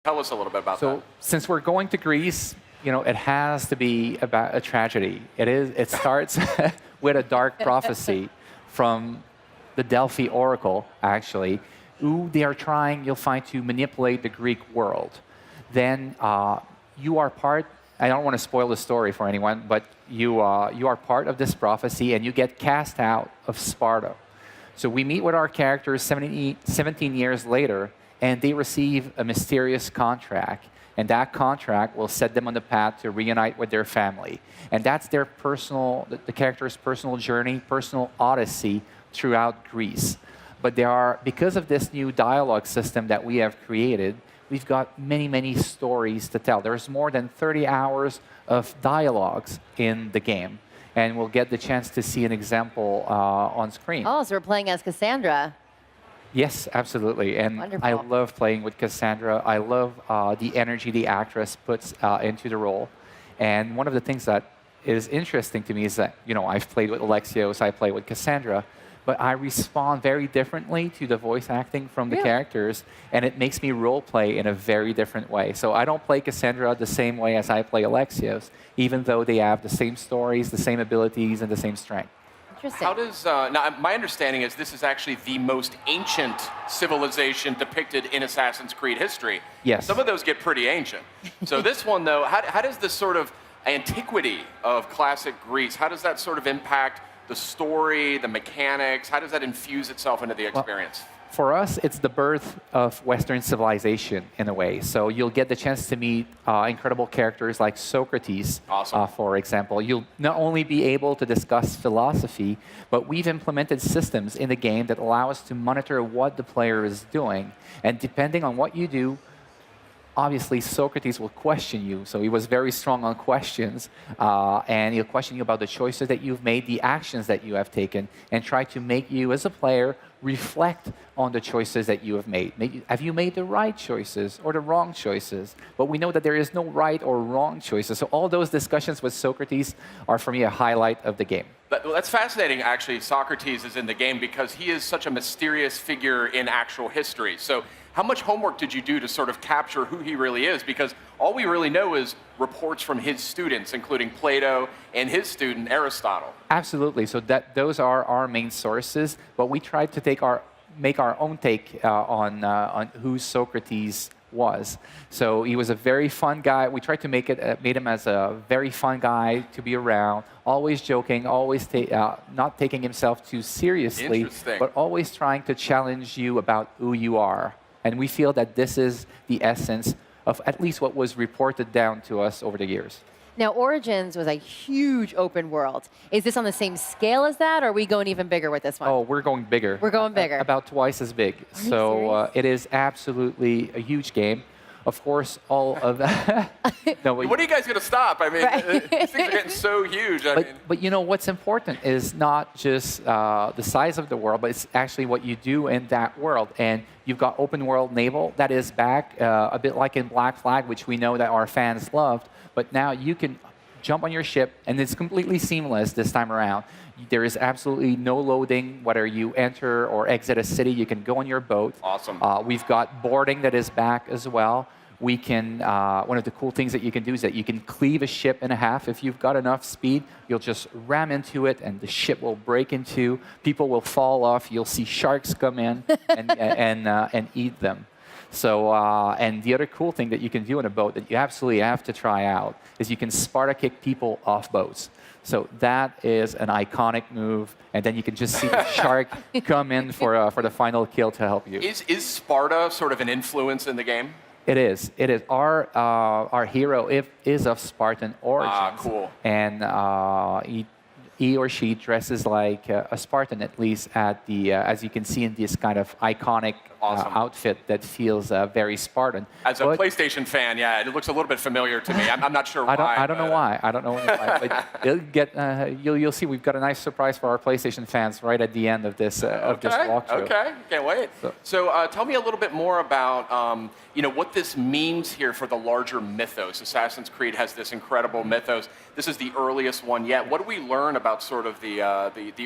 Tell us a little bit about that. So since we're going to Greece, it has to be about a tragedy. It starts with a dark prophecy from the Delphi Oracle, actually, who they are trying, you'll find, to manipulate the Greek world. Then you are part, I don't want to spoil the story for anyone, but you are part of this prophecy and you get cast out of Sparta. So we meet with our characters 17 years later, and they receive a mysterious contract. And that contract will set them on the path to reunite with their family. And that's their the character's personal journey, personal odyssey throughout Greece. But because of this new dialogue system that we have created, we've got many, many stories to tell. There's more than 30 hours of dialogues in the game. And we'll get the chance to see an example on screen. Oh, so we're playing as Cassandra. Yes, absolutely. And Wonderful. I love playing with Cassandra. I love the energy the actress puts into the role. And one of the things that is interesting to me is that, I've played with Alexios, I play with Cassandra, but I respond very differently to the voice acting from the characters, and it makes me role play in a very different way. So I don't play Cassandra the same way as I play Alexios, even though they have the same stories, the same abilities, and the same strength. Interesting. How does, now my understanding is this is actually the most ancient civilization depicted in Assassin's Creed history. Yes. Some of those get pretty ancient. So this one, though, how does this sort of antiquity of classic Greece, how does that sort of impact the story, the mechanics? How does that infuse itself into the experience? For us, it's the birth of Western civilization, in a way. So you'll get the chance to meet incredible characters like Socrates, for example. You'll not only be able to discuss philosophy, but we've implemented systems in the game that allow us to monitor what the player is doing. And depending on what you do, obviously, Socrates will question you. So he was very strong on questions. And he'll question you about the choices that you've made, the actions that you have taken, and try to make you, as a player, reflect on the choices that you have made. Have you made the right choices or the wrong choices? But we know that there is no right or wrong choices. So all those discussions with Socrates are, for me, a highlight of the game. Well, that's fascinating, actually. Socrates is in the game because he is such a mysterious figure in actual history. So how much homework did you do to sort of capture who he really is? Because all we really know is reports from his students, including Plato and his student Aristotle. Absolutely. So those are our main sources, but we tried to make our own take on who Socrates was. So he was a very fun guy. We tried to made him as a very fun guy to be around, always joking, always not taking himself too seriously, but always trying to challenge you about who you are. And we feel that this is the essence of at least what was reported down to us over the years. Now, Origins was a huge open world. Is this on the same scale as that, or are we going even bigger with this one? Oh, we're going bigger. We're going bigger. About twice as big. So it is absolutely a huge game. Of course, all of that. No, when are you guys going to stop? I mean, these things are getting so huge. But what's important is not just the size of the world, but it's actually what you do in that world. And you've got open world naval that is back, a bit like in Black Flag, which we know that our fans loved. But now you can jump on your ship, and it's completely seamless this time around. There is absolutely no loading. Whether you enter or exit a city, you can go on your boat. Awesome. We've got boarding that is back as well. We can, one of the cool things that you can do is that you can cleave a ship in half. If you've got enough speed, you'll just ram into it, and the ship will break in two. People will fall off. You'll see sharks come in and eat them. So, and the other cool thing that you can do in a boat that you absolutely have to try out is you can Sparta kick people off boats. So that is an iconic move, and then you can just see the shark come in for the final kill to help you. Is Sparta sort of an influence in the game? It is. It is. Our hero is of Spartan origins. Ah, cool. And he or she dresses like a Spartan, at least at the as you can see in this kind of iconic outfit that feels very Spartan. As a PlayStation fan, yeah, it looks a little bit familiar to me. I'm not sure why. I don't know why. I don't know why. But you'll see. We've got a nice surprise for our PlayStation fans right at the end of this walkthrough. Okay, can't wait. So tell me a little bit more about what this means here for the larger mythos. Assassin's Creed has this incredible mythos. This is the earliest one yet. What do we learn about sort of the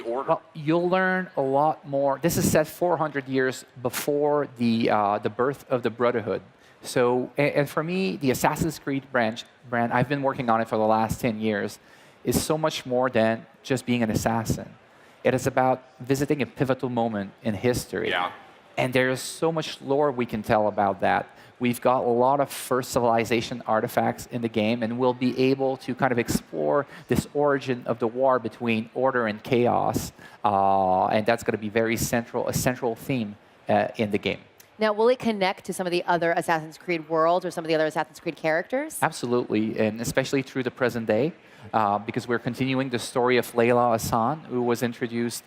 order? Well, you'll learn a lot more. This is set 400 years before the birth of the Brotherhood. So, and for me, the Assassin's Creed brand, I've been working on it for the last 10 years, is so much more than just being an assassin. It is about visiting a pivotal moment in history. Yeah. And there's so much lore we can tell about that. We've got a lot of first civilization artifacts in the game, and we'll be able to kind of explore this origin of the war between order and chaos. And that's going to be a central theme in the game. Now, will it connect to some of the other Assassin's Creed worlds or some of the other Assassin's Creed characters? Absolutely, and especially through the present day, because we're continuing the story of Layla Hassan, who was introduced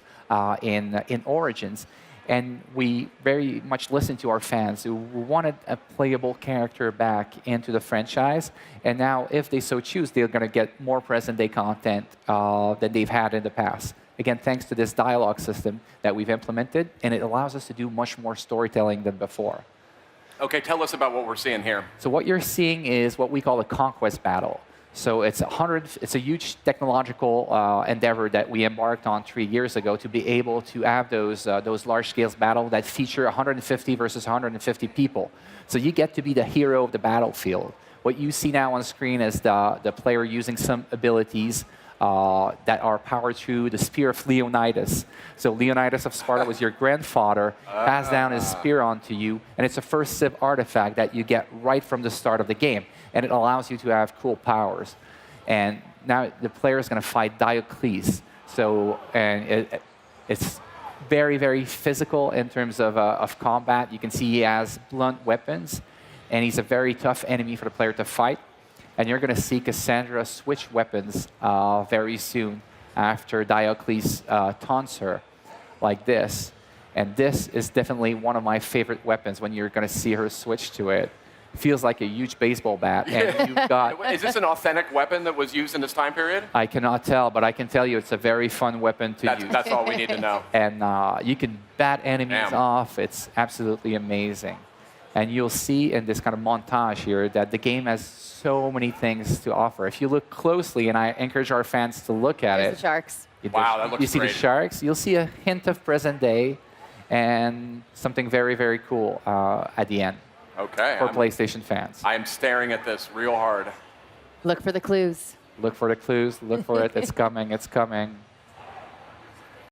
in Origins. And we very much listened to our fans who wanted a playable character back into the franchise. And now, if they so choose, they're going to get more present-day content than they've had in the past. Again, thanks to this dialogue system that we've implemented, and it allows us to do much more storytelling than before. Okay, tell us about what we're seeing here. So what you're seeing is what we call a conquest battle. So it's a huge technological endeavor that we embarked on 3 years ago to be able to have those large-scale battles that feature 150 versus 150 people. So you get to be the hero of the battlefield. What you see now on screen is the player using some abilities that are powered through the spear of Leonidas. So Leonidas of Sparta was your grandfather, passed down his spear onto you, and it's a first civ artifact that you get right from the start of the game. And it allows you to have cool powers. And now the player is going to fight Diocles. So, and it's very, very physical in terms of combat. You can see he has blunt weapons, and he's a very tough enemy for the player to fight. And you're going to see Cassandra switch weapons very soon after Diocles taunts her like this. And this is definitely one of my favorite weapons when you're going to see her switch to it. Feels like a huge baseball bat, and you've got... Is this an authentic weapon that was used in this time period? I cannot tell, but I can tell you it's a very fun weapon to use. That's all we need to know. And you can bat enemies off. It's absolutely amazing. And you'll see in this kind of montage here that the game has so many things to offer. If you look closely, and I encourage our fans to look at There's the sharks. Wow, that looks You see great. the sharks. You'll see a hint of present day and something very, very cool at the end. Okay. For PlayStation fans. I am staring at this real hard. Look for the clues. Look for the clues. Look for it. It's coming. It's coming.